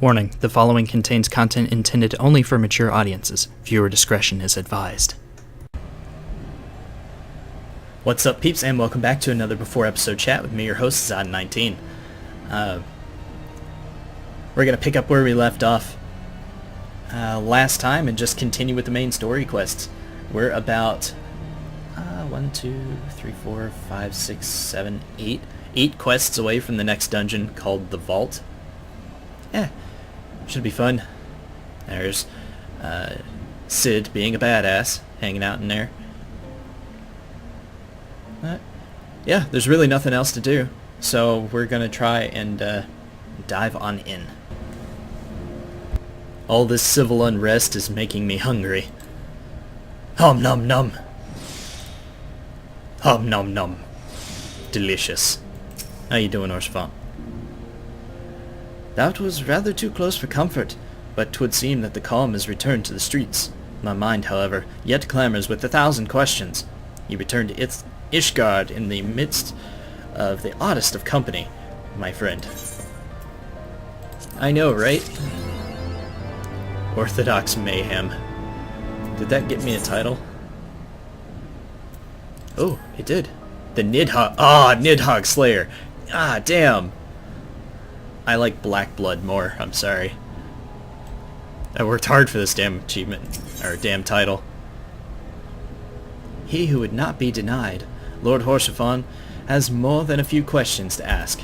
Warning, the following contains content intended only for mature audiences. Viewer discretion is advised. What's up, peeps, and welcome back to another Before Episode Chat with me, your host, Zod19. We're going to pick up where we left off last time and just continue with the main story quests. We're about 1, 2, 3, 4, 5, 6, 7, 8. 8 quests away from the next dungeon called the Vault. Should be fun. There's Sid being a badass, hanging out in there. Yeah, there's really nothing else to do, so we're gonna try and dive on in. All this civil unrest is making me hungry. Hum num num. Hum num num. Delicious. How you doing, Orshfont? That was rather too close for comfort, but 'twould seem that the calm has returned to the streets. My mind, however, yet clamors with 1,000 questions. You returned to Ishgard in the midst of the oddest of company, my friend. I know, right? Orthodox Mayhem. Did that get me a title? Oh, it did. The Nidhogg. Nidhogg Slayer. Damn. I like Black Blood more, I'm sorry. I worked hard for this damn achievement, or damn title. He who would not be denied, Lord Horsefon, has more than a few questions to ask.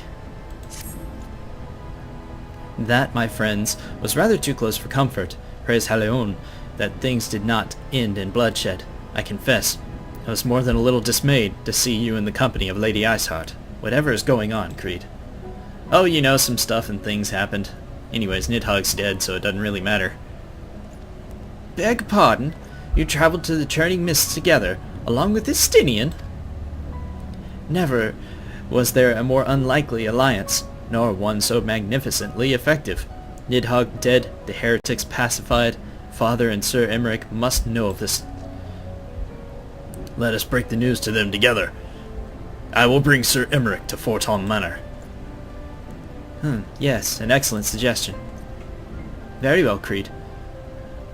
That, my friends, was rather too close for comfort. Praise Hydaelyn that things did not end in bloodshed. I confess, I was more than a little dismayed to see you in the company of Lady Iceheart. Whatever is going on, Kreed? Oh, you know, some stuff and things happened. Anyways, Nidhogg's dead, so it doesn't really matter. Beg pardon? You traveled to the Churning Mists together, along with this Stinian? Never was there a more unlikely alliance, nor one so magnificently effective. Nidhogg dead, the heretics pacified. Father and Sir Emmerich must know of this. Let us break the news to them together. I will bring Sir Emmerich to Forton Manor. Yes, an excellent suggestion. Very well, Kreed.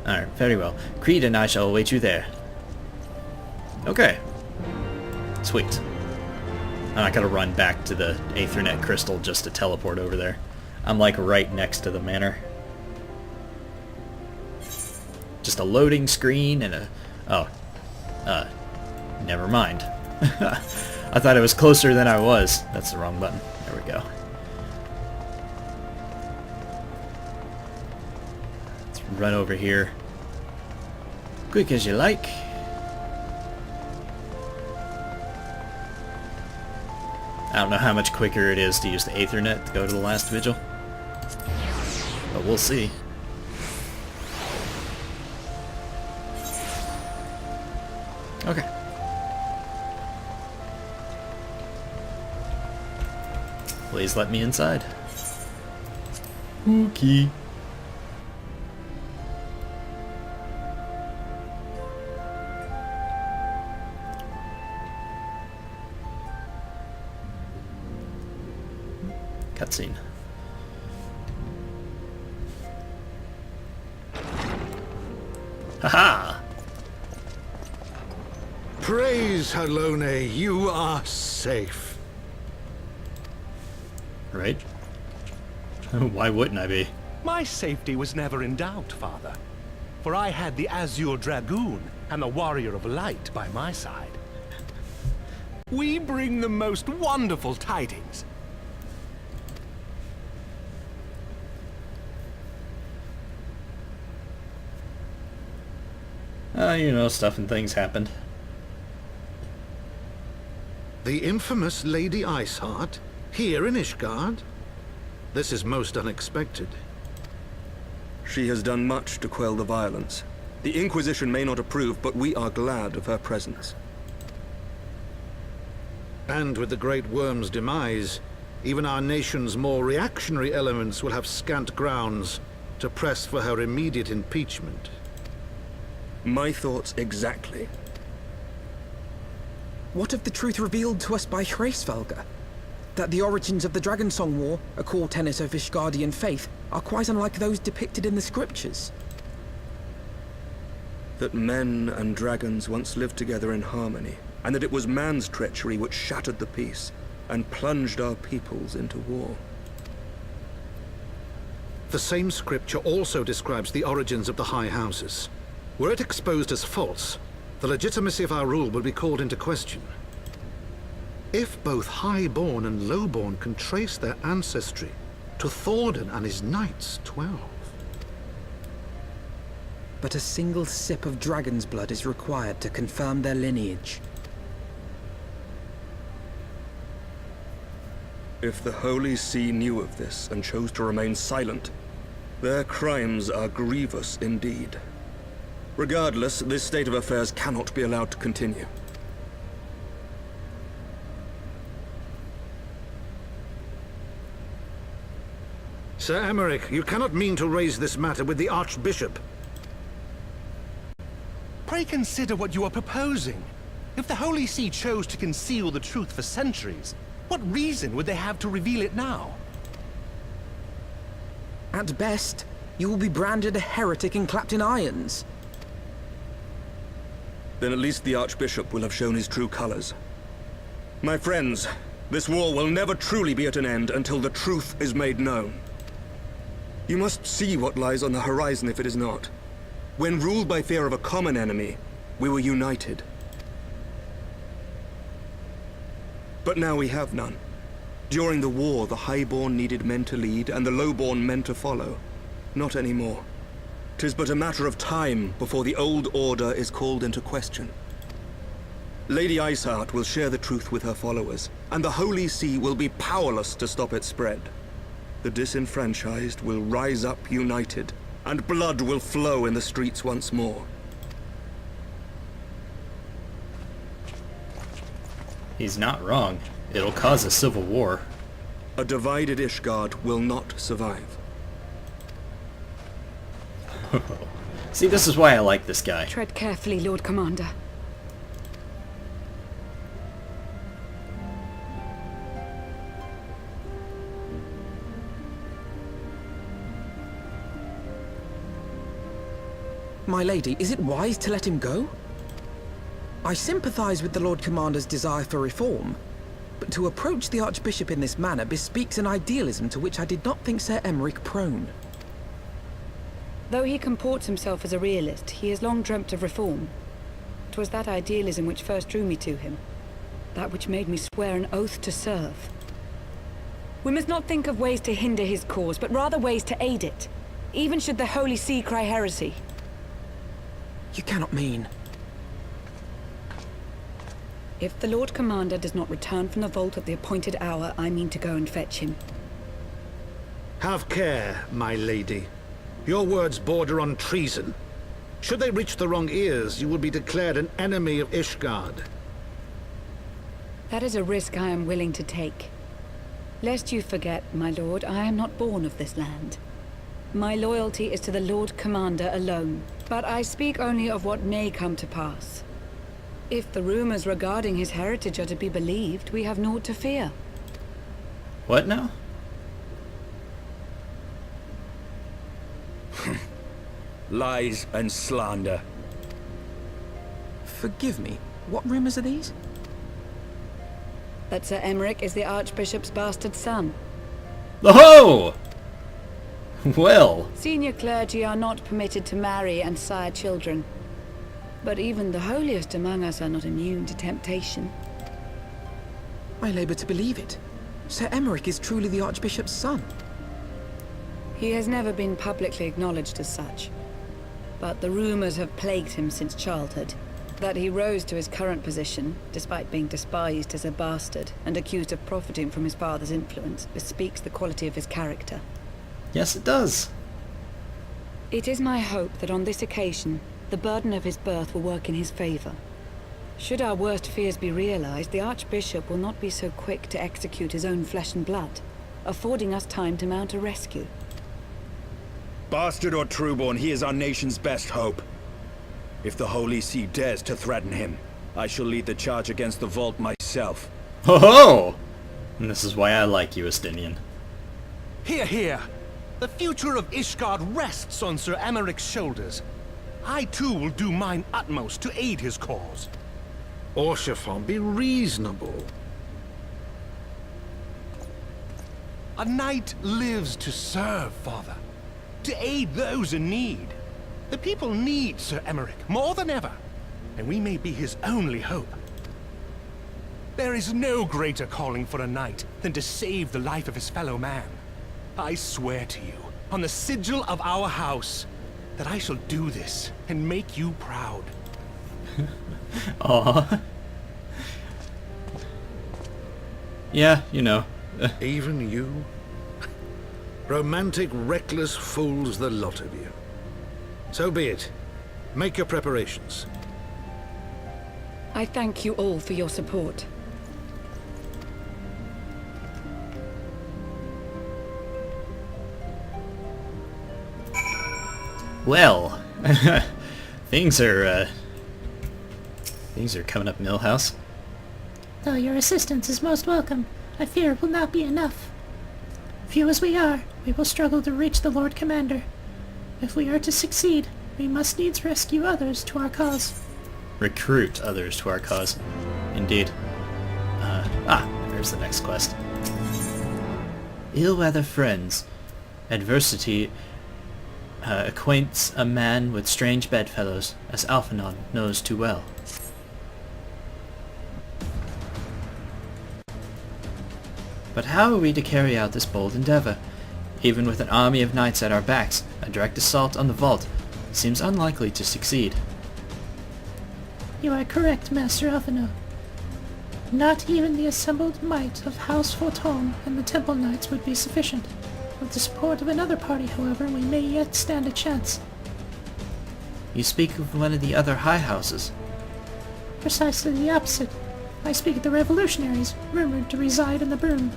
Alright, very well. Kreed and I shall await you there. Okay. Sweet. I'm not gonna run back to the Aethernet crystal just to teleport over there. I'm like right next to the manor. Just a loading screen and a... Oh. Never mind. I thought it was closer than I was. That's the wrong button. There we go. Let's run over here. Quick as you like. I don't know how much quicker it is to use the Aethernet to go to the last vigil. But we'll see. Okay. Please let me inside. Okay. Cutscene. Haha! Praise Hydaelyn, you are safe. Right? Why wouldn't I be? My safety was never in doubt, Father. For I had the Azure Dragoon and the Warrior of Light by my side. We bring the most wonderful tidings. You know, stuff and things happened. The infamous Lady Iceheart? Here in Ishgard? This is most unexpected. She has done much to quell the violence. The Inquisition may not approve, but we are glad of her presence. And with the Great Worm's demise, even our nation's more reactionary elements will have scant grounds to press for her immediate impeachment. My thoughts exactly. What of the truth revealed to us by Hraesvelga? That the origins of the Dragonsong War, a core tenet of Ishgardian faith, are quite unlike those depicted in the scriptures. That men and dragons once lived together in harmony, and that it was man's treachery which shattered the peace and plunged our peoples into war. The same scripture also describes the origins of the High Houses. Were it exposed as false, the legitimacy of our rule would be called into question. If both Highborn and Lowborn can trace their ancestry to Thordan and his knights, 12. But a single sip of dragon's blood is required to confirm their lineage. If the Holy See knew of this and chose to remain silent, their crimes are grievous indeed. Regardless, this state of affairs cannot be allowed to continue. Sir Emeric, you cannot mean to raise this matter with the Archbishop. Pray consider what you are proposing. If the Holy See chose to conceal the truth for centuries, what reason would they have to reveal it now? At best, you will be branded a heretic and clapped in irons. Then at least the Archbishop will have shown his true colors. My friends, this war will never truly be at an end until the truth is made known. You must see what lies on the horizon if it is not. When ruled by fear of a common enemy, we were united. But now we have none. During the war, the Highborn needed men to lead, and the Lowborn men to follow. Not anymore. 'Tis but a matter of time before the old order is called into question. Lady Iceheart will share the truth with her followers, and the Holy See will be powerless to stop its spread. The disenfranchised will rise up united, and blood will flow in the streets once more. He's not wrong. It'll cause a civil war. A divided Ishgard will not survive. See, this is why I like this guy. Tread carefully, Lord Commander. My lady, is it wise to let him go? I sympathize with the Lord Commander's desire for reform, but to approach the Archbishop in this manner bespeaks an idealism to which I did not think Sir Emeric prone. Though he comports himself as a realist, he has long dreamt of reform. 'Twas that idealism which first drew me to him, that which made me swear an oath to serve. We must not think of ways to hinder his cause, but rather ways to aid it, even should the Holy See cry heresy. You cannot mean... If the Lord Commander does not return from the vault at the appointed hour, I mean to go and fetch him. Have care, my lady. Your words border on treason. Should they reach the wrong ears, you will be declared an enemy of Ishgard. That is a risk I am willing to take. Lest you forget, my lord, I am not born of this land. My loyalty is to the Lord Commander alone, but I speak only of what may come to pass. If the rumors regarding his heritage are to be believed, we have naught to fear. What now? Lies and slander. Forgive me, what rumors are these? That Sir Emeric is the Archbishop's bastard son. Oh! Well. Senior clergy are not permitted to marry and sire children. But even the holiest among us are not immune to temptation. I labor to believe it. Sir Emeric is truly the Archbishop's son. He has never been publicly acknowledged as such. But the rumors have plagued him since childhood. That he rose to his current position, despite being despised as a bastard and accused of profiting from his father's influence, bespeaks the quality of his character. Yes, it does. It is my hope that on this occasion, the burden of his birth will work in his favor. Should our worst fears be realized, the Archbishop will not be so quick to execute his own flesh and blood, affording us time to mount a rescue. Bastard or trueborn, he is our nation's best hope. If the Holy See dares to threaten him, I shall lead the charge against the vault myself. Ho ho! And this is why I like you, Estinian. Hear, hear! The future of Ishgard rests on Sir Emeric's shoulders. I too will do mine utmost to aid his cause. Orshafon, be reasonable. A knight lives to serve, Father. To aid those in need. The people need Sir Emeric more than ever, and we may be his only hope. There is no greater calling for a knight than to save the life of his fellow man. I swear to you, on the sigil of our house, that I shall do this and make you proud. Aww. Yeah, you know. Even you? Romantic, reckless fools, the lot of you. So be it. Make your preparations. I thank you all for your support. Well, things are coming up, Millhouse. Though your assistance is most welcome, I fear it will not be enough. Few as we are, we will struggle to reach the Lord Commander. If we are to succeed, we must needs rescue others to our cause. Recruit others to our cause. Indeed. There's the next quest. Ill-weather friends. Adversity acquaints a man with strange bedfellows, as Alphanon knows too well. But how are we to carry out this bold endeavor? Even with an army of knights at our backs, a direct assault on the vault seems unlikely to succeed. You are correct, Master Alphino. Not even the assembled might of House Fortune and the Temple Knights would be sufficient. With the support of another party, however, we may yet stand a chance. You speak of one of the other high houses. Precisely the opposite. I speak of the revolutionaries, rumored to reside in the Broom.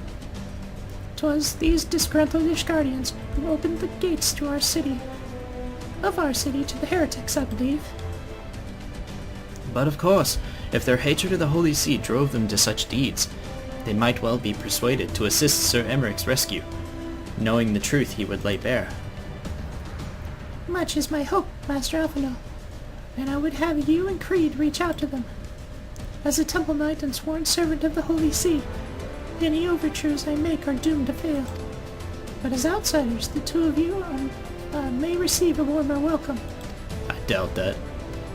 'Twas these disgruntled Ishgardians who opened the gates to our city. Of our city to the heretics, I believe. But of course, if their hatred of the Holy See drove them to such deeds, they might well be persuaded to assist Sir Emeric's rescue, knowing the truth he would lay bare. Much is my hope, Master Alphino, and I would have you and Kreed reach out to them. As a Temple Knight and sworn servant of the Holy See, any overtures I make are doomed to fail. But as outsiders, the two of you may receive a warmer welcome. I doubt that.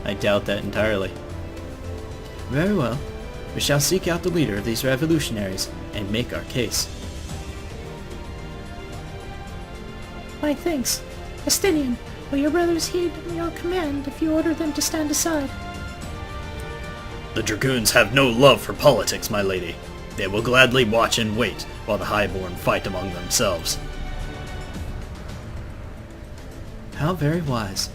I doubt that entirely. Very well. We shall seek out the leader of these revolutionaries and make our case. My thanks. Astinian, will your brothers heed your command if you order them to stand aside? The Dragoons have no love for politics, my lady. They will gladly watch and wait while the Highborn fight among themselves. How very wise.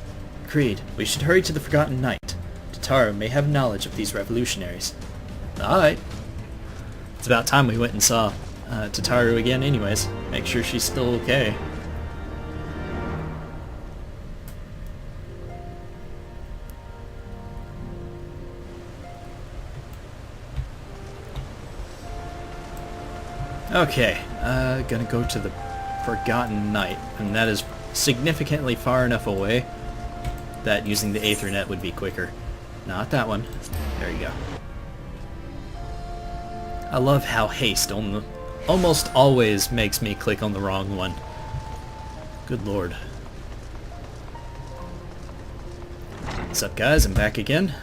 Kreed, we should hurry to the Forgotten Knight. Tataru may have knowledge of these revolutionaries. Alright. It's about time we went and saw Tataru again anyways. Make sure she's still okay. Okay, gonna go to the Forgotten Knight, and that is significantly far enough away that using the Aethernet would be quicker. Not that one. There you go. I love how haste almost always makes me click on the wrong one. Good lord. What's up, guys? I'm back again.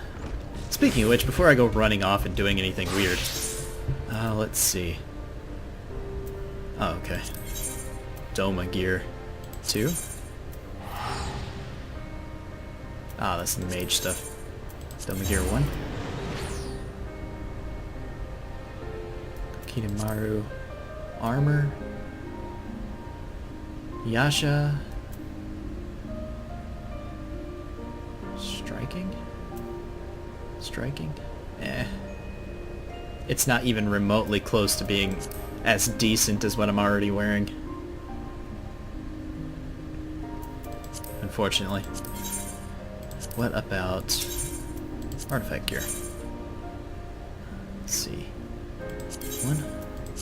Speaking of which, before I go running off and doing anything weird, let's see. Oh, okay. Doma Gear 2. Ah, that's the mage stuff. Doma Gear 1. Kidomaru Armor. Yasha. Striking? Striking? Eh. It's not even remotely close to being as decent as what I'm already wearing. Unfortunately. What about artifact gear? Let's see. One.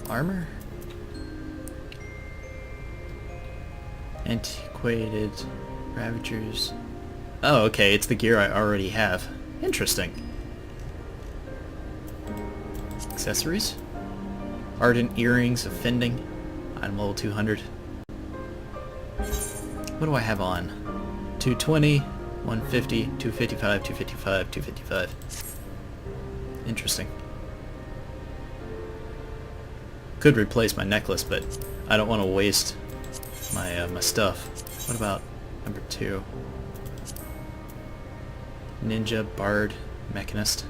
Armor? Antiquated Ravagers. Oh, okay, it's the gear I already have. Interesting. Accessories? Ardent Earrings of Fending. Item level 200. What do I have on? 220, 150, 255, 255, 255. Interesting. Could replace my necklace, but I don't want to waste my my stuff. What about number 2? Ninja, Bard, Mechanist.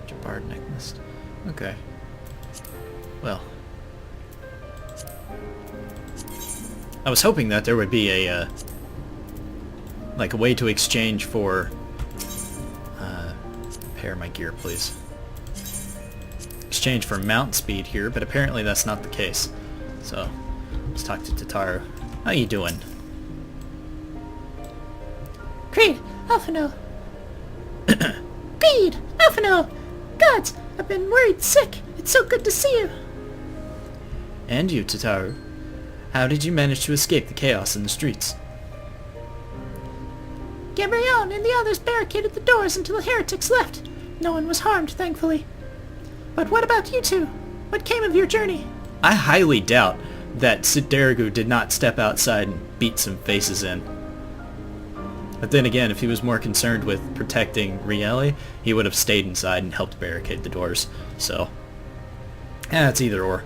Ninja, Bard, Mechanist. Okay. Well. I was hoping that there would be a, like a way to exchange for, pair my gear, please. Exchange for mount speed here, but apparently that's not the case. So, let's talk to Tataru. How you doing? Kreed, Alphino. Kreed, Alphino. Gods, I've been worried sick. It's so good to see you. And you, Tataru. How did you manage to escape the chaos in the streets? Gabrielle and the others barricaded the doors until the heretics left. No one was harmed, thankfully. But what about you two? What came of your journey? I highly doubt that Siderigu did not step outside and beat some faces in. But then again, if he was more concerned with protecting Riele, he would have stayed inside and helped barricade the doors. So, it's either or.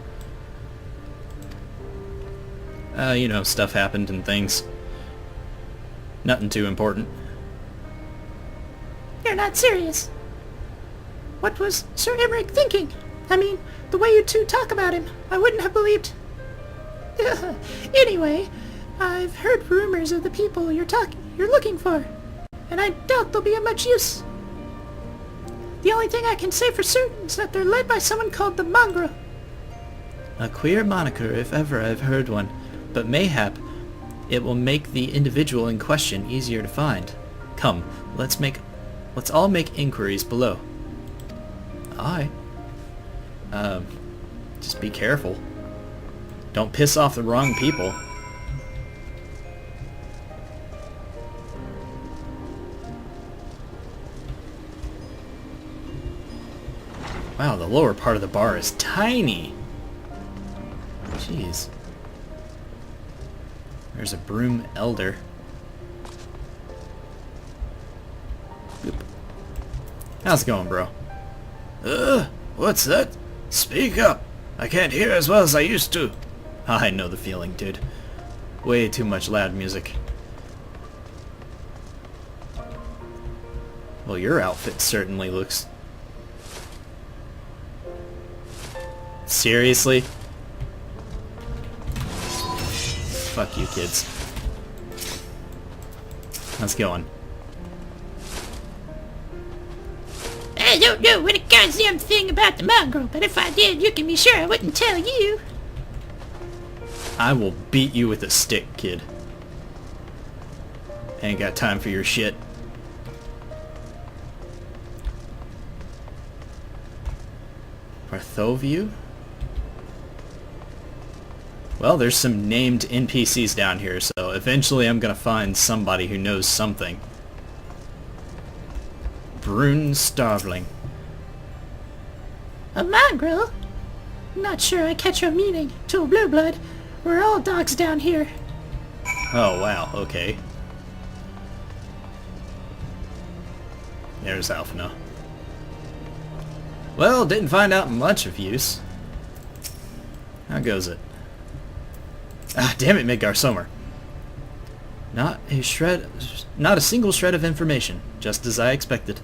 You know, stuff happened and things. Nothing too important. You're not serious. What was Sir Emmerich thinking? I mean, the way you two talk about him, I wouldn't have believed. Anyway, I've heard rumors of the people you're looking for, and I doubt they'll be of much use. The only thing I can say for certain is that they're led by someone called the Mongrel. A queer moniker if ever I've heard one, but mayhap it will make the individual in question easier to find. Come, let's all make inquiries below. Aye. Just be careful. Don't piss off the wrong people. Wow, the lower part of the bar is tiny. Jeez. There's a broom elder. Boop. How's it going, bro? What's that? Speak up. I can't hear as well as I used to. I know the feeling, dude. Way too much loud music. Well, your outfit certainly looks... Seriously? Fuck you, kids. How's it going? I don't know what a goddamn thing about the mongrel, but if I did, you can be sure I wouldn't tell you. I will beat you with a stick, kid. Ain't got time for your shit. Barthoview? Well, there's some named NPCs down here, so eventually I'm gonna find somebody who knows something. Brune Starveling. A mongrel? Not sure I catch your meaning, to a blue blood. We're all dogs down here. Oh, wow, okay. There's Alphina. Well, didn't find out much of use. How goes it? Ah, damn it, Midgar Somer. Not a single shred of information, just as I expected.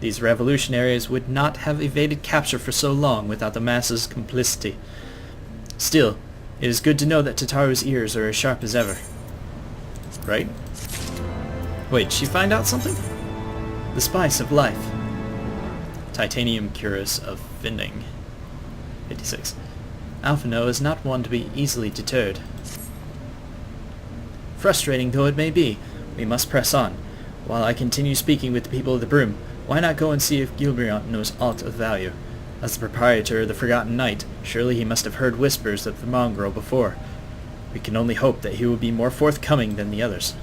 These revolutionaries would not have evaded capture for so long without the masses' complicity. Still, it is good to know that Tataru's ears are as sharp as ever. Right? Wait, did she find out something? The spice of life. Titanium cuirass of Fending. 56. Alphino is not one to be easily deterred. Frustrating though it may be, we must press on. While I continue speaking with the people of the Broom, why not go and see if Gilbriant knows aught of value? As the proprietor of the Forgotten Knight, surely he must have heard whispers of the mongrel before. We can only hope that he will be more forthcoming than the others.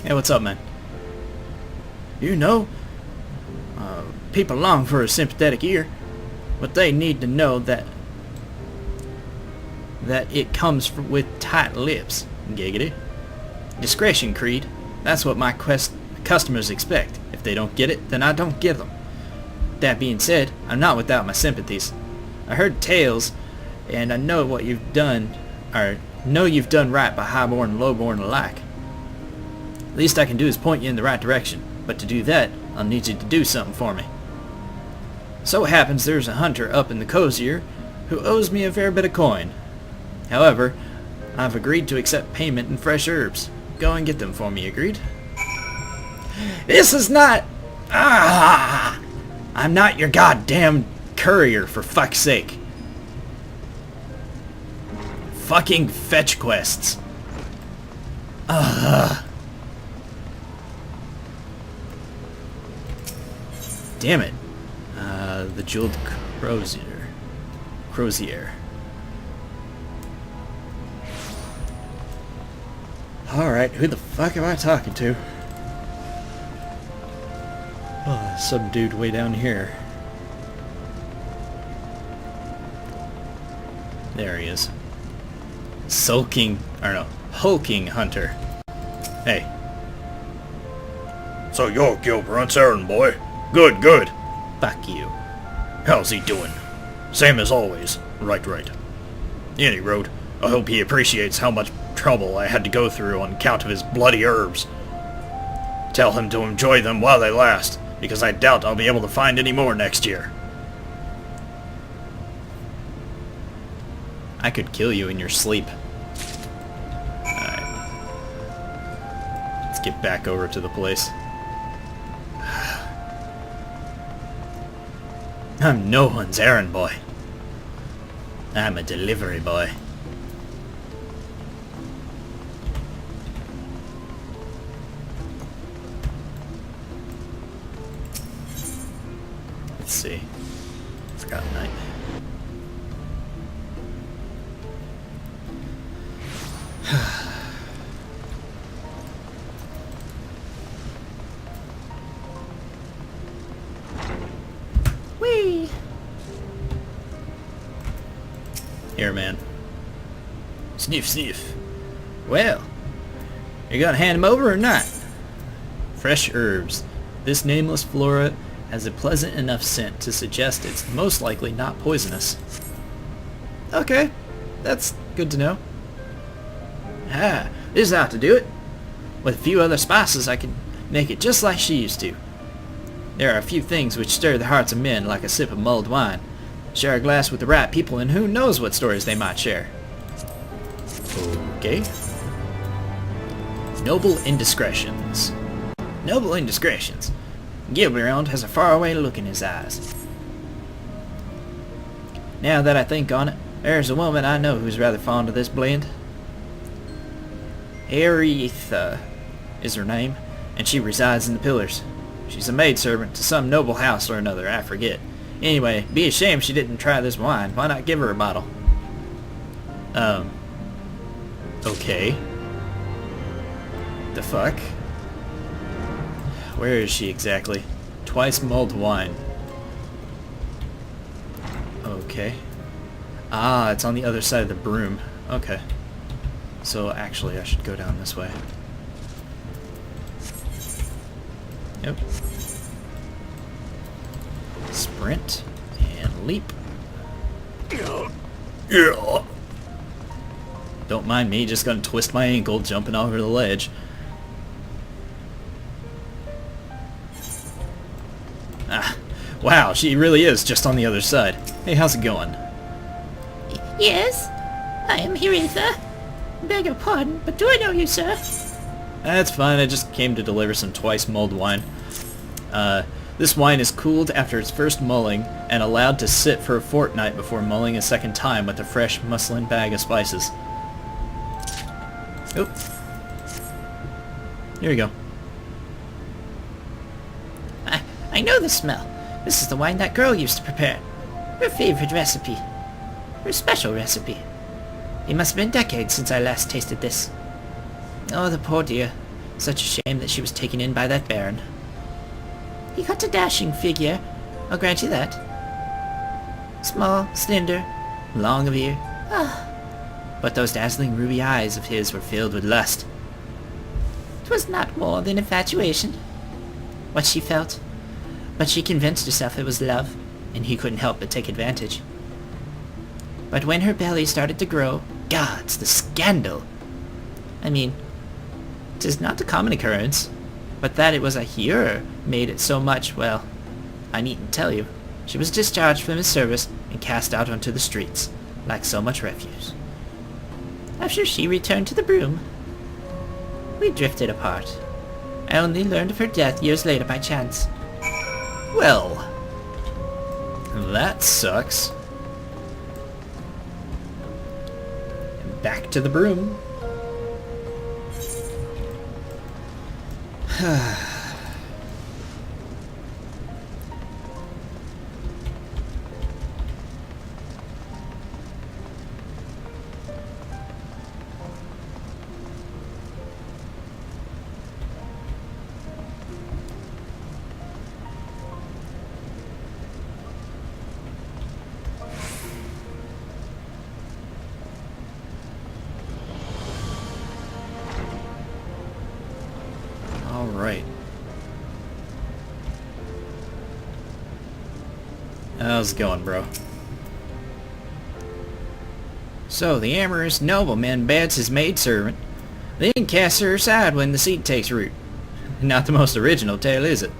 Hey, what's up, man? You know, people long for a sympathetic ear, but they need to know that it comes with tight lips. Giggity. Discretion, Kreed. That's what my customers expect. If they don't get it, then I don't give them. That being said, I'm not without my sympathies. I heard tales, and I know what you've done, or know you've done right by highborn and lowborn alike. Least I can do is point you in the right direction, but to do that, I'll need you to do something for me. So it happens there's a hunter up in the Cozier who owes me a fair bit of coin. However, I've agreed to accept payment in fresh herbs. Go and get them for me, agreed? This is not... I'm not your goddamn courier, for fuck's sake. Fucking fetch quests. Damn it. The jeweled crozier. Alright, who the fuck am I talking to? Oh, some dude way down here. There he is. Hulking hunter. Hey. So you're Gilbrandt's errand boy? Good, good. Fuck you. How's he doing? Same as always. Right. Any road, I hope he appreciates how much trouble I had to go through on account of his bloody herbs. Tell him to enjoy them while they last, because I doubt I'll be able to find any more next year. I could kill you in your sleep. Alright. Let's get back over to the place. I'm no one's errand boy. I'm a delivery boy. Let's see. Forgotten night. Whee! Here, man. Sniff, sniff. Well, you gonna hand him over or not? Fresh herbs. This nameless flora has a pleasant enough scent to suggest it's most likely not poisonous. Okay, that's good to know. This ought to do it. With a few other spices I can make it just like she used to. There are a few things which stir the hearts of men like a sip of mulled wine. Share a glass with the right people and who knows what stories they might share. Okay. Noble indiscretions. Noble indiscretions. Gilbrand has a faraway look in his eyes. Now that I think on it, there's a woman I know who's rather fond of this blend. Eorzea is her name, and she resides in the Pillars. She's a maidservant to some noble house or another, I forget. Anyway, be a shame she didn't try this wine. Why not give her a bottle? Okay. The fuck? Where is she exactly? Twice mulled wine. Okay. Ah, it's on the other side of the broom. Okay. So actually I should go down this way. Yep. Sprint and leap. Yeah. Don't mind me, just gonna twist my ankle jumping over the ledge. Ah, wow, she really is just on the other side. Hey, how's it going? Yes? I am Eorzea. Beg your pardon, but do I know you, sir? That's fine, I just came to deliver some twice mulled wine. This wine is cooled after its first mulling and allowed to sit for a fortnight before mulling a second time with a fresh muslin bag of spices. Oop. Here you go. I know the smell. This is the wine that girl used to prepare. Her favorite recipe. Her special recipe. It must have been decades since I last tasted this. Oh, the poor dear. Such a shame that she was taken in by that baron. He cut a dashing figure, I'll grant you that. Small, slender, long of ear. But those dazzling ruby eyes of his were filled with lust. 'Twas not more than infatuation, what she felt. But she convinced herself it was love, and he couldn't help but take advantage. But when her belly started to grow, gods, the scandal! I mean, 'tis not a common occurrence, but that it was a hearer made it so much, well, I needn't tell you. She was discharged from his service and cast out onto the streets, like so much refuse. After she returned to the broom, we drifted apart. I only learned of her death years later by chance. Well, that sucks. Back to the broom. Alright. How's it going, bro? So the amorous nobleman beds his maidservant, then casts her aside when the seed takes root. Not the most original tale, is it?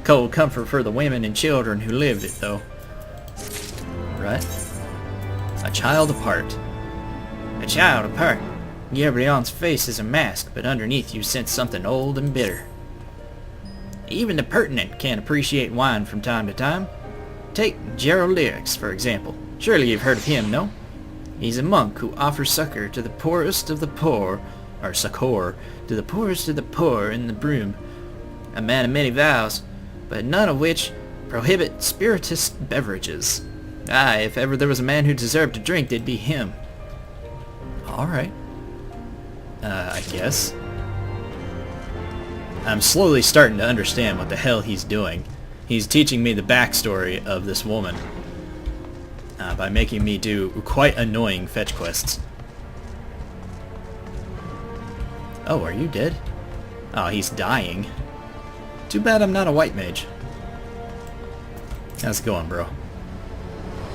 Cold comfort for the women and children who lived it, though. Right? A child apart. A child apart. Gabriel's face is a mask, but underneath you sense something old and bitter. Even the pertinent can appreciate wine from time to time. Take Gerald Lyrics, for example. Surely you've heard of him, no? He's a monk who offers succor to the poorest of the poor, or succor to the poorest of the poor in the broom. A man of many vows, but none of which prohibit spirituous beverages. Ah, if ever there was a man who deserved to drink, it'd be him. Alright. I guess. I'm slowly starting to understand what the hell he's doing. He's teaching me the backstory of this woman by making me do quite annoying fetch quests. Oh, are you dead? Oh, he's dying. Too bad I'm not a white mage. How's it going, bro?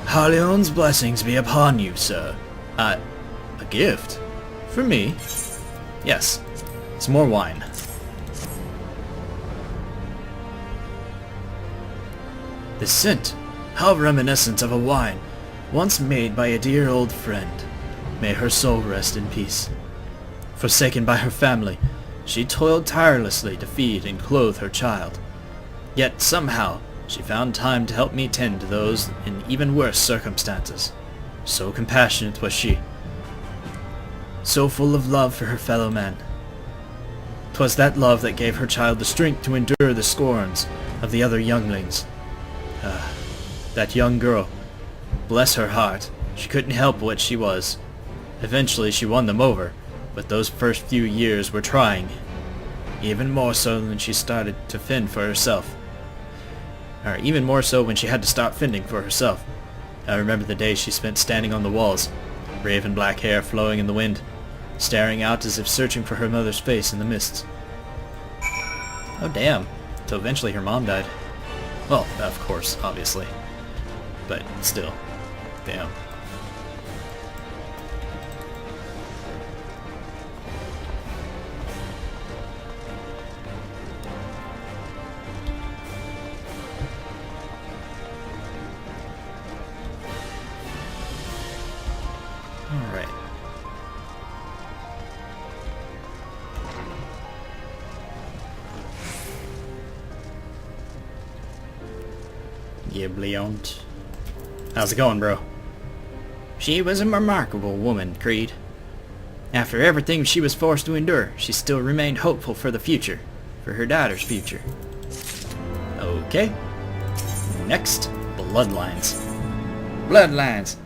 Hydaelyn's blessings be upon you, sir. A gift? For me? Yes. Some more wine. The scent, how reminiscent of a wine once made by a dear old friend. May her soul rest in peace. Forsaken by her family, she toiled tirelessly to feed and clothe her child. Yet somehow, she found time to help me tend to those in even worse circumstances. So compassionate was she. So full of love for her fellow man. 'Twas that love that gave her child the strength to endure the scorns of the other younglings. That young girl, bless her heart, she couldn't help what she was. Eventually she won them over, but those first few years were trying. Even more so when she started to fend for herself. Or even more so when she had to start fending for herself. I remember the days she spent standing on the walls, raven black hair flowing in the wind, staring out as if searching for her mother's face in the mists. Oh damn. So eventually her mom died. Well, of course, obviously. But still. Damn. Gibliont. How's it going, bro? She was a remarkable woman, Kreed. After everything she was forced to endure, she still remained hopeful for the future. For her daughter's future. Okay. Next, Bloodlines. Bloodlines.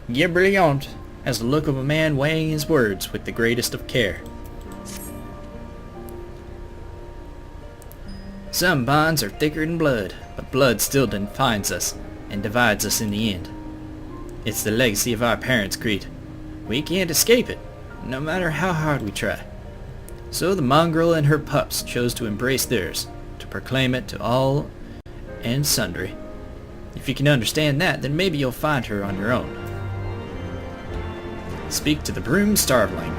Gibliont has the look of a man weighing his words with the greatest of care. Some bonds are thicker than blood, but blood still defines us and divides us in the end. It's the legacy of our parents, Kreed. We can't escape it, no matter how hard we try. So the mongrel and her pups chose to embrace theirs, to proclaim it to all and sundry. If you can understand that, then maybe you'll find her on your own. Speak to the Broom Starveling.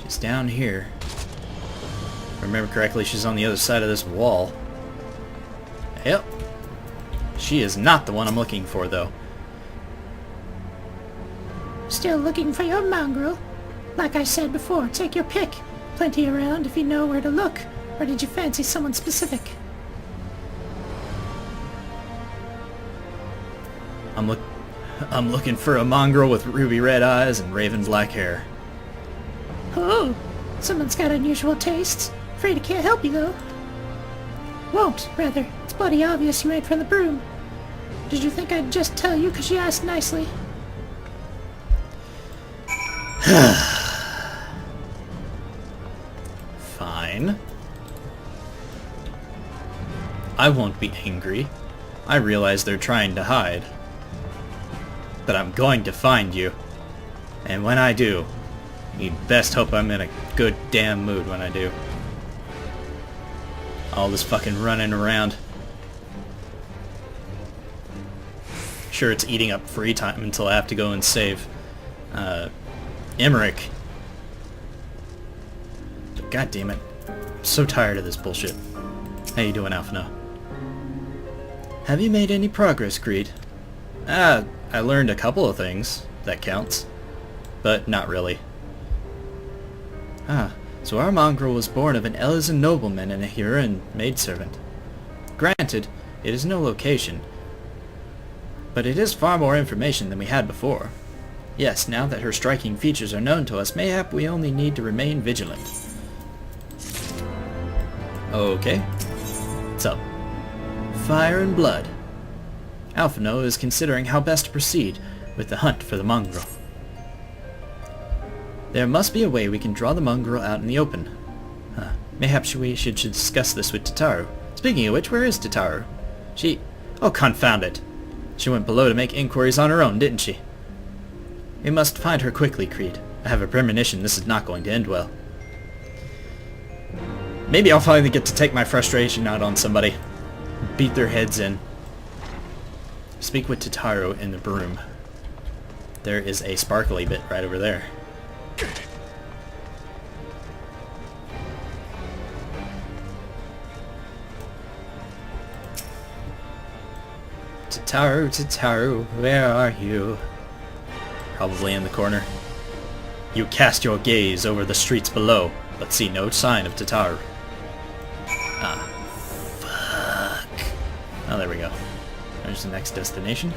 She's down here. If I remember correctly, she's on the other side of this wall. Yep. She is not the one I'm looking for, though. Still looking for your mongrel? Like I said before, take your pick. Plenty around if you know where to look. Or did you fancy someone specific? I'm looking for a mongrel with ruby red eyes and raven black hair. Oh, someone's got unusual tastes. Afraid I can't help you, though. Won't, rather. It's bloody obvious you ain't from the Broom. Did you think I'd just tell you because you asked nicely? Fine. I won't be angry. I realize they're trying to hide. But I'm going to find you. And when I do, you'd best hope I'm in a good damn mood when I do. All this fucking running around. Sure, it's eating up free time until I have to go and save Emmerich. But god damn it. I'm so tired of this bullshit. How you doing, Alphino? Have you made any progress, Kreed? I learned a couple of things. That counts. But not really. So our mongrel was born of an Elysian nobleman and a Huron maidservant. Granted, it is no location, but it is far more information than we had before. Yes, now that her striking features are known to us, mayhap we only need to remain vigilant. Okay. What's up? Fire and blood. Alphino is considering how best to proceed with the hunt for the mongrel. There must be a way we can draw the mongrel out in the open. Mayhaps we should discuss this with Tataru. Speaking of which, where is Tataru? Oh, confound it. She went below to make inquiries on her own, didn't she? We must find her quickly, Kreed. I have a premonition this is not going to end well. Maybe I'll finally get to take my frustration out on somebody. Beat their heads in. Speak with Tataru in the Broom. There is a sparkly bit right over there. Tataru, Tataru, where are you? Probably in the corner. You cast your gaze over the streets below, but see no sign of Tataru. Ah, fuck. Oh, there we go. There's the next destination.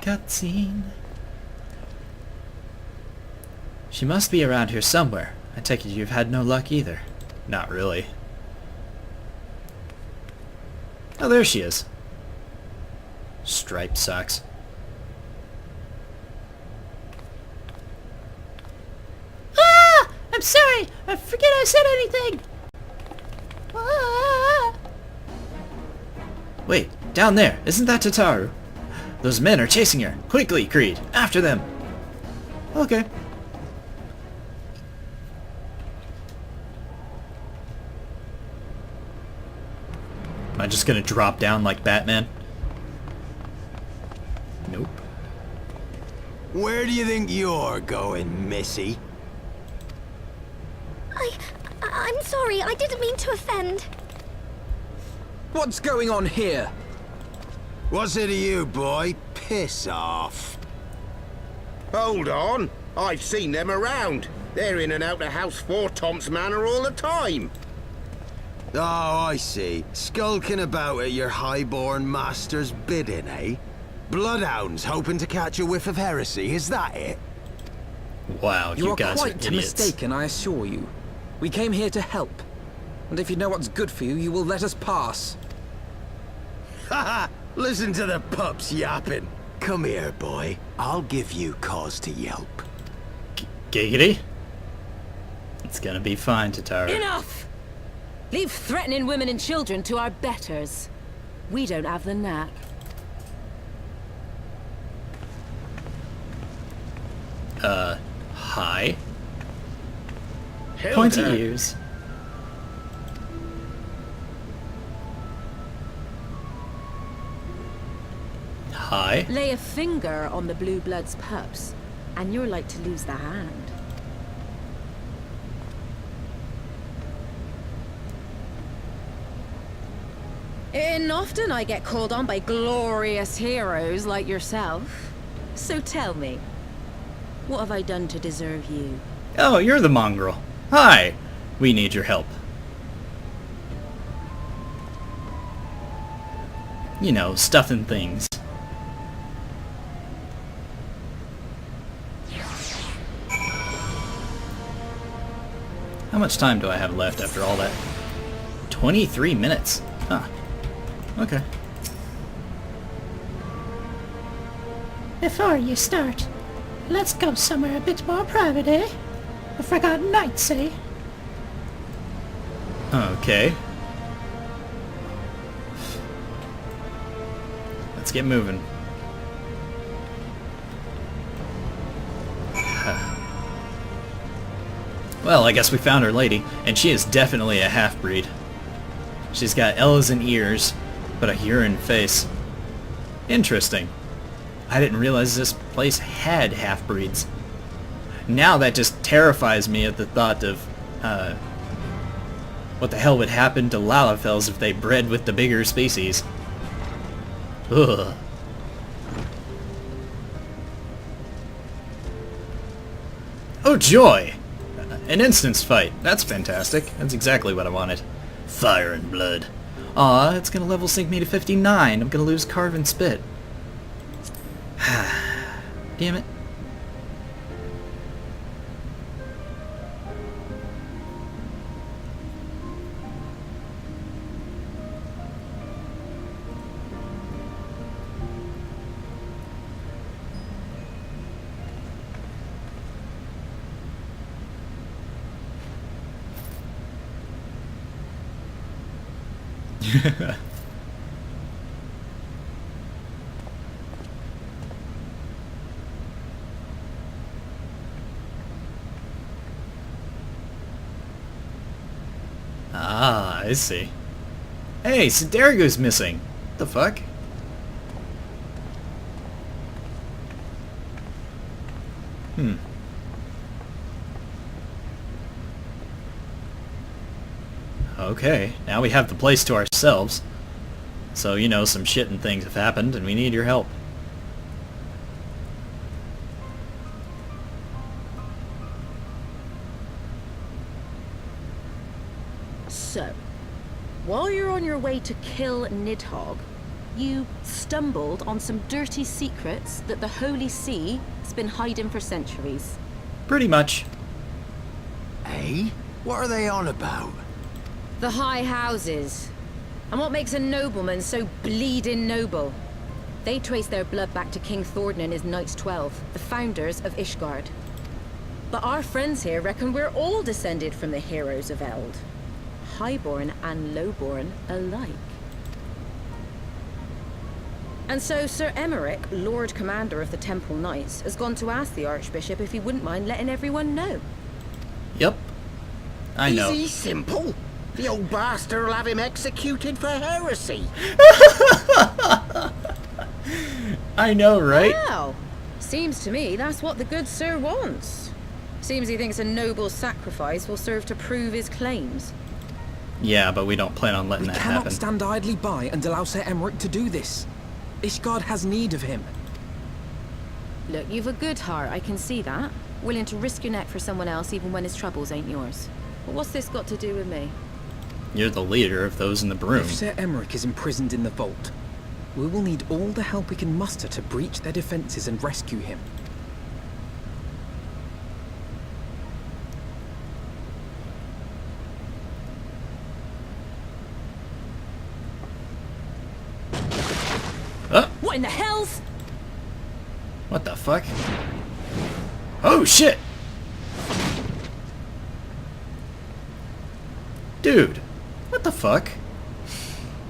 Cutscene. She must be around here somewhere. I take it you've had no luck either. Not really. Oh, there she is. Striped socks. Ah! I'm sorry! I forget I said anything! Ah! Wait, down there. Isn't that Tataru? Those men are chasing her. Quickly, Kreed. After them. Okay. Am I just gonna drop down like Batman? Nope. Where do you think you're going, Missy? I'm I'm sorry, I didn't mean to offend. What's going on here? What's it to you, boy? Piss off. Hold on. I've seen them around. They're in and out of House Four Tom's Manor all the time. Oh, I see. Skulking about at your highborn master's bidding, eh? Bloodhounds hoping to catch a whiff of heresy, is that it? Wow, you guys are quite idiots. mistaken, I assure you. We came here to help. And if you know what's good for you, you will let us pass. Haha! Listen to the pups yapping. Come here, boy. I'll give you cause to yelp. Giggity? It's gonna be fine, Tatara. Enough! Leave threatening women and children to our betters. We don't have the knack. Hi? Hilda. Pointy ears. Hi? Lay a finger on the Blue Blood's pups, and you're like to lose the hand. And often I get called on by glorious heroes like yourself. So tell me, what have I done to deserve you? Oh, you're the mongrel. Hi! We need your help. You know, stuffing things. How much time do I have left after all that? 23 minutes. Huh. Okay. Before you start, let's go somewhere a bit more private, eh? A forgotten knights, eh? Okay. Let's get moving. Well, I guess we found our lady, and she is definitely a half-breed. She's got L's in ears, but a urine face. Interesting. I didn't realize this place had half-breeds. Now that just terrifies me at the thought of, what the hell would happen to Lalafels if they bred with the bigger species. Ugh. Oh joy! An instance fight. That's fantastic. That's exactly what I wanted. Fire and blood. Aw, it's gonna level sync me to 59. I'm gonna lose Carve and Spit. Damn it. Ah, I see. Hey, Siderigo's missing. What the fuck? Okay, now we have the place to ourselves. So, you know, some shit and things have happened, and we need your help. So, while you're on your way to kill Nidhogg, you stumbled on some dirty secrets that the Holy See has been hiding for centuries. Pretty much. Eh? What are they on about? The high houses. And what makes a nobleman so bleeding noble? They trace their blood back to King Thordan and his Knights 12, the founders of Ishgard. But our friends here reckon we're all descended from the heroes of Eld. Highborn and lowborn alike. And so Sir Emmerich, Lord Commander of the Temple Knights, has gone to ask the Archbishop if he wouldn't mind letting everyone know. Yep. I know. Easy simple. The old bastard will have him executed for heresy. I know, right? Well, seems to me that's what the good sir wants. Seems he thinks a noble sacrifice will serve to prove his claims. Yeah, but we don't plan on letting We that cannot happen. stand idly by and allow Sir Emmerich to do this. Ishgard has need of him. Look, you've a good heart, I can see that. Willing to risk your neck for someone else even when his troubles ain't yours. But what's this got to do with me? You're the leader of those in the broom. If Sir Emmerich is imprisoned in the vault, we will need all the help we can muster to breach their defenses and rescue him. What in the hell's? What the fuck? Oh shit! Dude, what the fuck?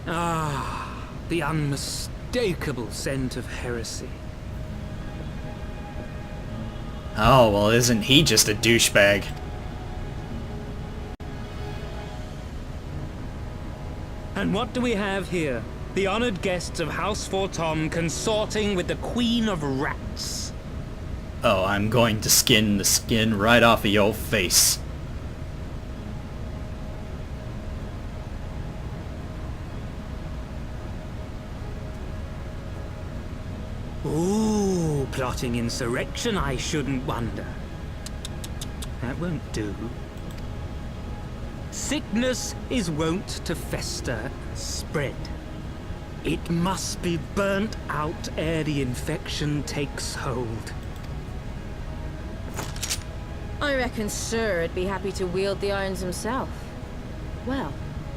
Ah, the unmistakable scent of heresy. Oh, well, isn't he just a douchebag? And what do we have here? The honored guests of House Fortom consorting with the Queen of Rats. Oh, I'm going to skin the skin right off of your face. Ooh, plotting insurrection, I shouldn't wonder. That won't do. Sickness is wont to fester, spread. It must be burnt out ere the infection takes hold. I reckon Sir'd be happy to wield the irons himself. Well,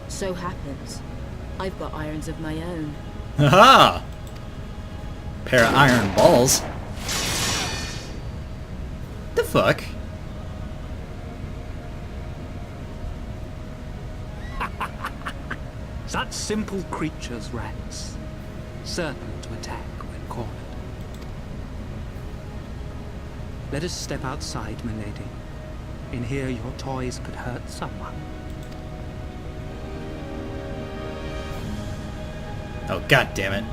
so happens I've got irons of my own. Haha! Pair of iron balls. The fuck? Such simple creatures, rats. Certain to attack when cornered. Let us step outside, milady. In here your toys could hurt someone. Oh, god damn it.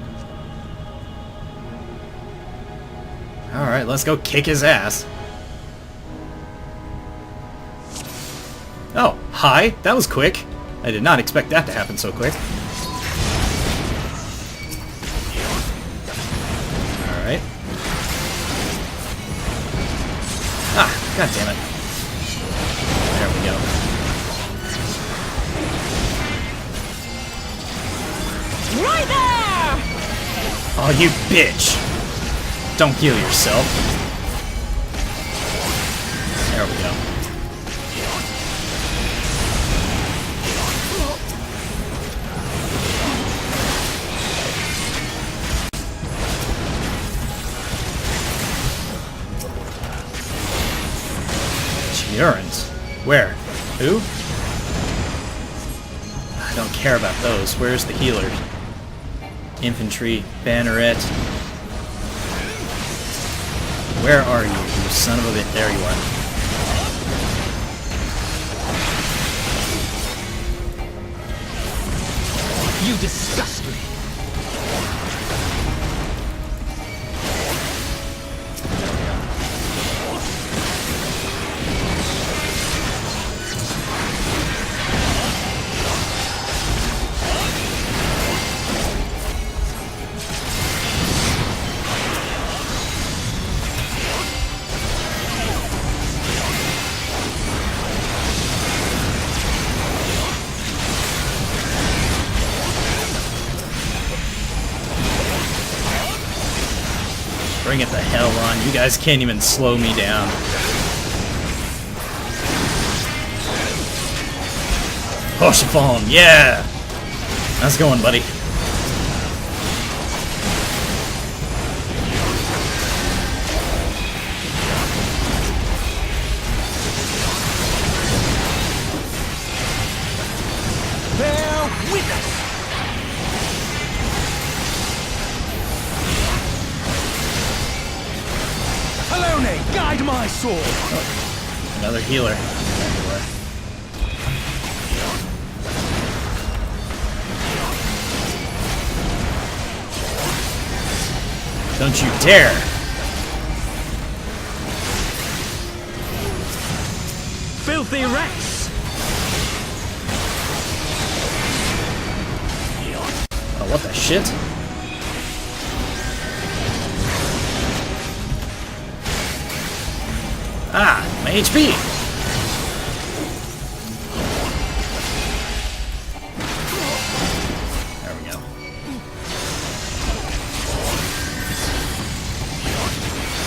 Alright, let's go kick his ass. Oh, hi. That was quick. I did not expect that to happen so quick. Alright. Ah, god damn it. There we go. Right there! Oh, you bitch! Don't kill yourself. There we go. Urins. Where? Who? I don't care about those. Where's the healers? Infantry, banneret. Where are you, you son of a bitch? There you are. You disgust me. Bring it the hell on. You guys can't even slow me down. Hoshifon, yeah! How's it going, buddy? Bear witness! Alone, guide my sword! Oh, another healer. Everywhere. Don't you dare! filthy wrecks! Oh, what the shit? Ah, my HP! There we go.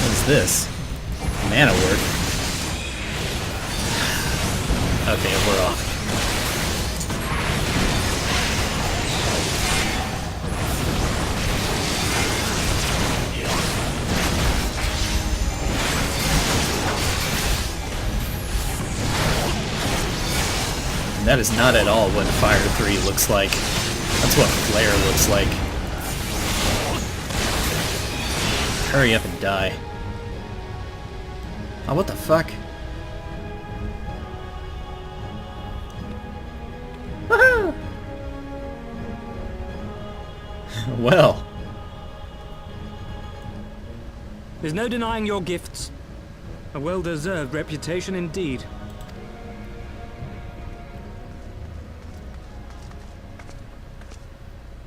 What is this? Mana word. Okay, we're off. And that is not at all what Fire 3 looks like. That's what Flare looks like. Hurry up and die. Oh, what the fuck? Woohoo! Well. There's no denying your gifts. A well-deserved reputation indeed.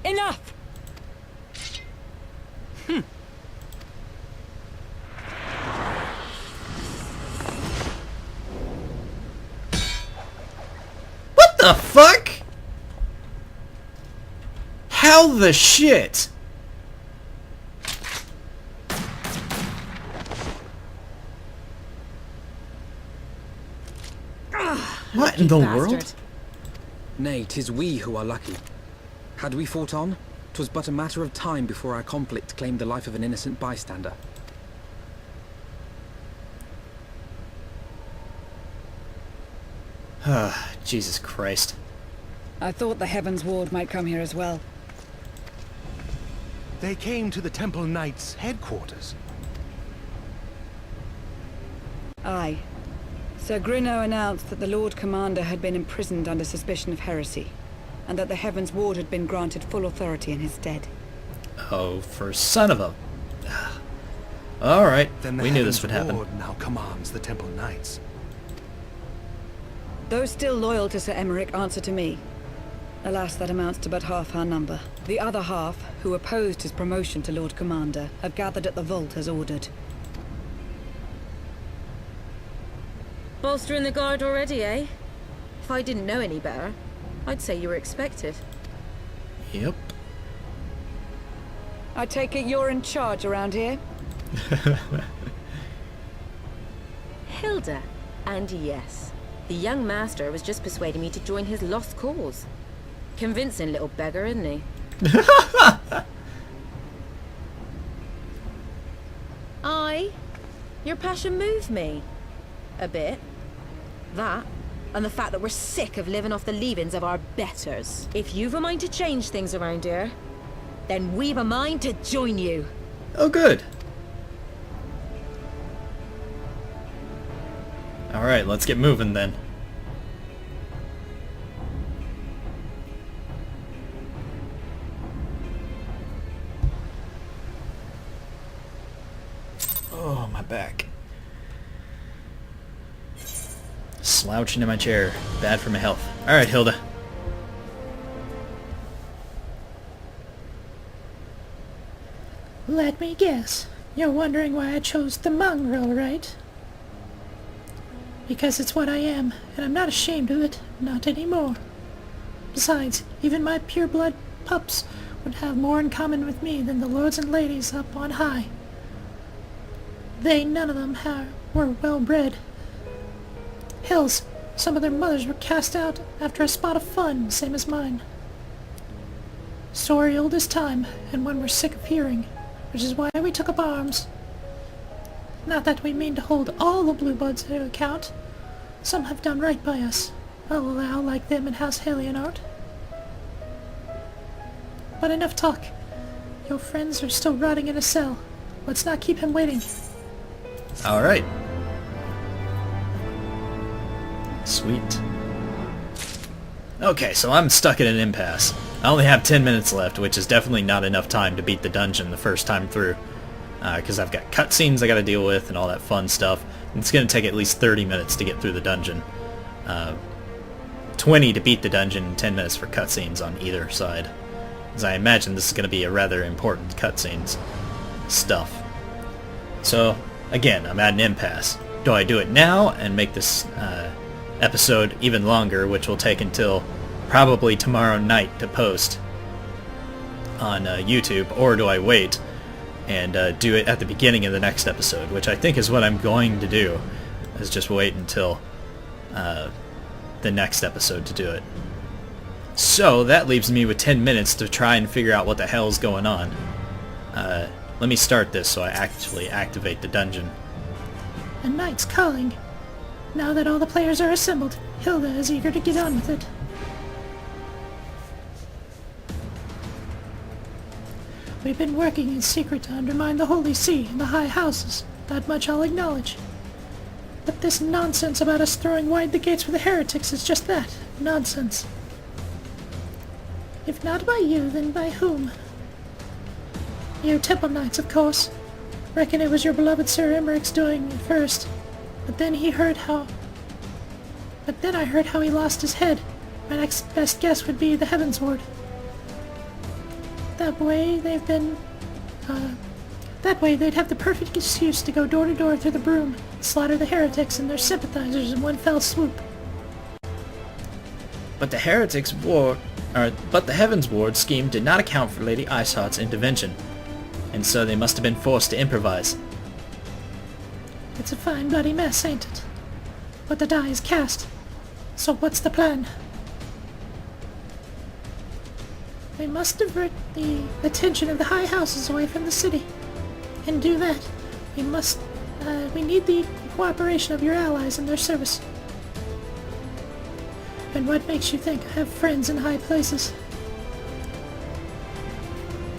Enough! What the fuck? How the shit? What in the world? Nay, 'tis we who are lucky. Had we fought on, 'twas but a matter of time before our conflict claimed the life of an innocent bystander. Jesus Christ. I thought the Heaven's Ward might come here as well. They came to the Temple Knights' headquarters. Aye. Sir Grinno announced that the Lord Commander had been imprisoned under suspicion of heresy, and that the Heaven's Ward had been granted full authority in his stead. Oh, for son of a... Alright, Then the we knew this would Heaven's happen. Ward now commands the Temple Knights. Those still loyal to Sir Emmerich answer to me. Alas, that amounts to but half our number. The other half, who opposed his promotion to Lord Commander, have gathered at the vault as ordered. Bolstering the guard already, eh? If I didn't know any better, I'd say you were expected. Yep. I take it you're in charge around here? Hilda, and yes, the young master was just persuading me to join his lost cause. Convincing little beggar, isn't he? Aye, your passion moved me. A bit. That, and the fact that we're sick of living off the leavings of our betters. If you've a mind to change things around here, then we've a mind to join you. Oh, good. Alright, let's get moving then. Oh, my back. Slouching in my chair. Bad for my health. Alright, Hilda. Let me guess. You're wondering why I chose the mongrel, right? Because it's what I am, and I'm not ashamed of it. Not anymore. Besides, even my pureblood pups would have more in common with me than the lords and ladies up on high. They, none of them, were well-bred. Hells, some of their mothers were cast out after a spot of fun, same as mine. Story old as time, and one we're sick of hearing, which is why we took up arms. Not that we mean to hold all the blue bloods to account. Some have done right by us, I'll allow, like them in House Hydaelyn. But enough talk. Your friends are still rotting in a cell. Let's not keep him waiting. Alright. Sweet. Okay, so I'm stuck at an impasse. I only have 10 minutes left, which is definitely not enough time to beat the dungeon the first time through. Because I've got cutscenes I gotta deal with and all that fun stuff. And it's gonna take at least 30 minutes to get through the dungeon. 20 to beat the dungeon and 10 minutes for cutscenes on either side. As I imagine this is going to be a rather important cutscenes stuff. So, again, I'm at an impasse. Do I do it now and make this episode even longer, which will take until probably tomorrow night to post on YouTube, or do I wait and do it at the beginning of the next episode, which I think is what I'm going to do, is just wait until the next episode to do it. So that leaves me with 10 minutes to try and figure out what the hell is going on. Let me start this so I actually activate the dungeon. A knight's calling. Now that all the players are assembled, Hilda is eager to get on with it. We've been working in secret to undermine the Holy See and the High Houses. That much I'll acknowledge. But this nonsense about us throwing wide the gates for the heretics is just that. Nonsense. If not by you, then by whom? You Temple Knights, of course. Reckon it was your beloved Sir Emmerich's doing at first. But then I heard how he lost his head. My next best guess would be the Heavens Ward. That way they'd have the perfect excuse to go door to door through the broom, and slaughter the heretics and their sympathizers in one fell swoop. But the Heavens Ward scheme did not account for Lady Iceheart's intervention, and so they must have been forced to improvise. It's a fine bloody mess, ain't it? But the die is cast. So what's the plan? We must divert the attention of the High Houses away from the city. And do that, we need the cooperation of your allies in their service. And what makes you think I have friends in high places?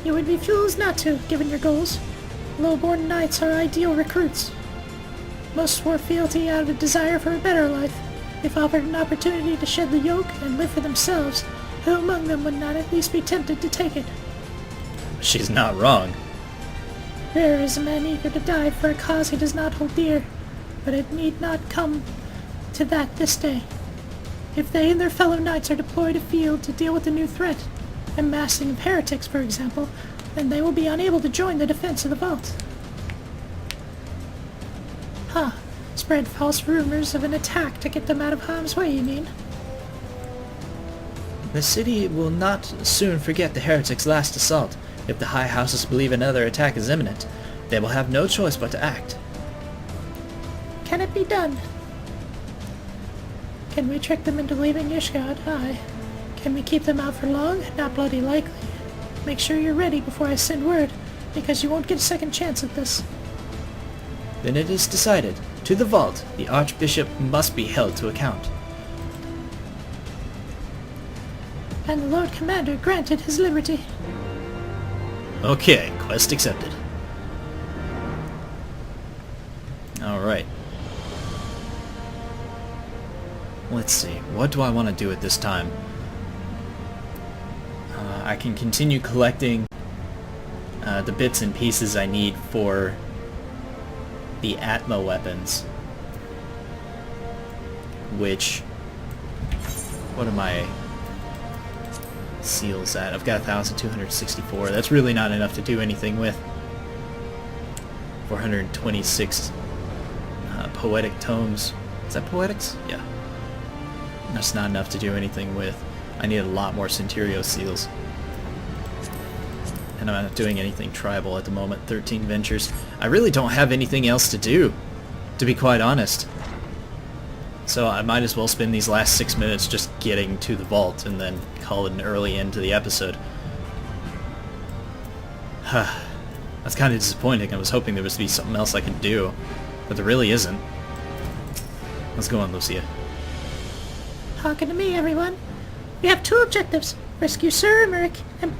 You would be fools not to, given your goals. Low-born knights are ideal recruits. Most swore fealty out of a desire for a better life. If offered an opportunity to shed the yoke and live for themselves, who among them would not at least be tempted to take it? She's not wrong. Rare is a man eager to die for a cause he does not hold dear, but it need not come to that this day. If they and their fellow knights are deployed afield to deal with a new threat, a massing of heretics, for example, then they will be unable to join the defense of the vault. Huh. Spread false rumors of an attack to get them out of harm's way, you mean? The city will not soon forget the heretics' last assault. If the High Houses believe another attack is imminent, they will have no choice but to act. Can it be done? Can we trick them into leaving Ishgard? Aye. Can we keep them out for long? Not bloody likely. Make sure you're ready before I send word, because you won't get a second chance at this. Then it is decided. To the vault, the Archbishop must be held to account. And the Lord Commander granted his liberty. Okay, quest accepted. Alright. Let's see, what do I want to do at this time? I can continue collecting the bits and pieces I need for the Atma weapons, which, what are my seals at? I've got 1,264. That's really not enough to do anything with. 426 poetic tomes. Is that poetics? Yeah. That's not enough to do anything with. I need a lot more Centurio seals. And I'm not doing anything tribal at the moment. 13 ventures. I really don't have anything else to do, to be quite honest. So I might as well spend these last 6 minutes just getting to the vault and then call it an early end to the episode. That's kind of disappointing. I was hoping there was to be something else I could do, but there really isn't. Let's go on, Lucia. Hearken to me, everyone. We have two objectives. Rescue Sir Emmerich and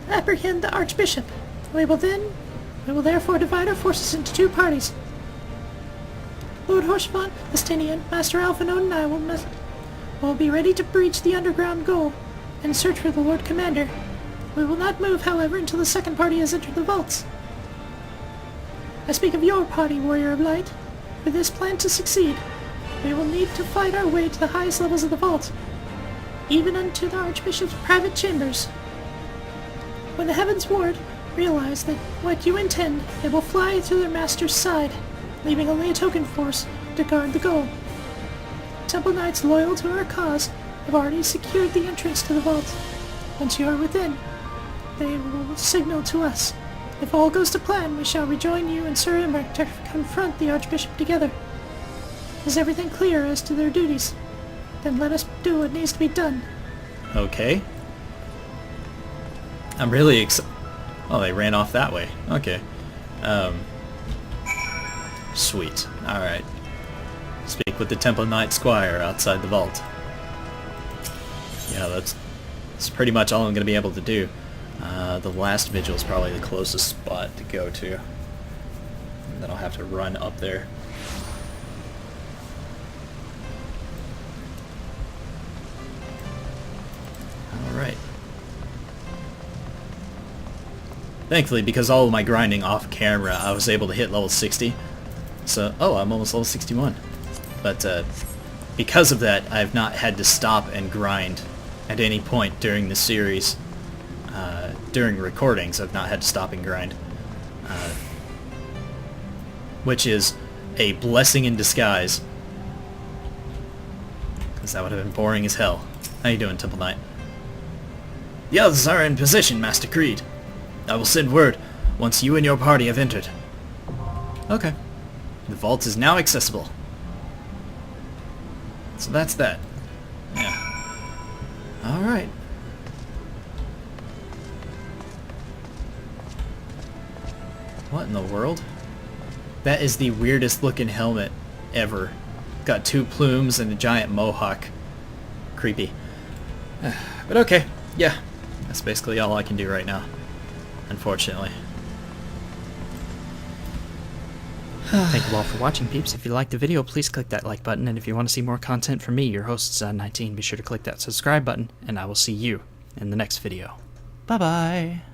apprehend the Archbishop. We will therefore divide our forces into two parties. Lord Horshvon, Estinian, Master Alphinaud, and I will be ready to breach the underground goal and search for the Lord Commander. We will not move, however, until the second party has entered the vaults. I speak of your party, Warrior of Light. For this plan to succeed, we will need to fight our way to the highest levels of the vault, even unto the Archbishop's private chambers. When the Heavens Ward realize that what you intend, they will fly to their master's side, leaving only a token force to guard the goal. Temple Knights loyal to our cause have already secured the entrance to the vault. Once you are within, they will signal to us. If all goes to plan, we shall rejoin you and Sir Imric to confront the Archbishop together. Is everything clear as to their duties? Then let us do what needs to be done. Okay. I'm really excited. Oh, they ran off that way. Okay. Sweet. Alright. Speak with the Temple Knight Squire outside the vault. Yeah, that's pretty much all I'm going to be able to do. The last vigil is probably the closest spot to go to. And then I'll have to run up there. Alright. Thankfully, because all of my grinding off camera, I was able to hit level 60. So, oh, I'm almost level 61. But because of that, I've not had to stop and grind at any point during the series. During recordings, I've not had to stop and grind. Which is a blessing in disguise. Because that would have been boring as hell. How you doing, Temple Knight? The others are in position, Master Kreed. I will send word once you and your party have entered. Okay. The vault is now accessible. So that's that. Yeah. Alright. What in the world? That is the weirdest looking helmet ever. Got 2 plumes and a giant mohawk. Creepy. But okay. Yeah. That's basically all I can do right now. Unfortunately. Thank you all for watching, peeps. If you liked the video, please click that like button, and if you want to see more content from me, your host, Zod19, be sure to click that subscribe button, and I will see you in the next video. Bye-bye!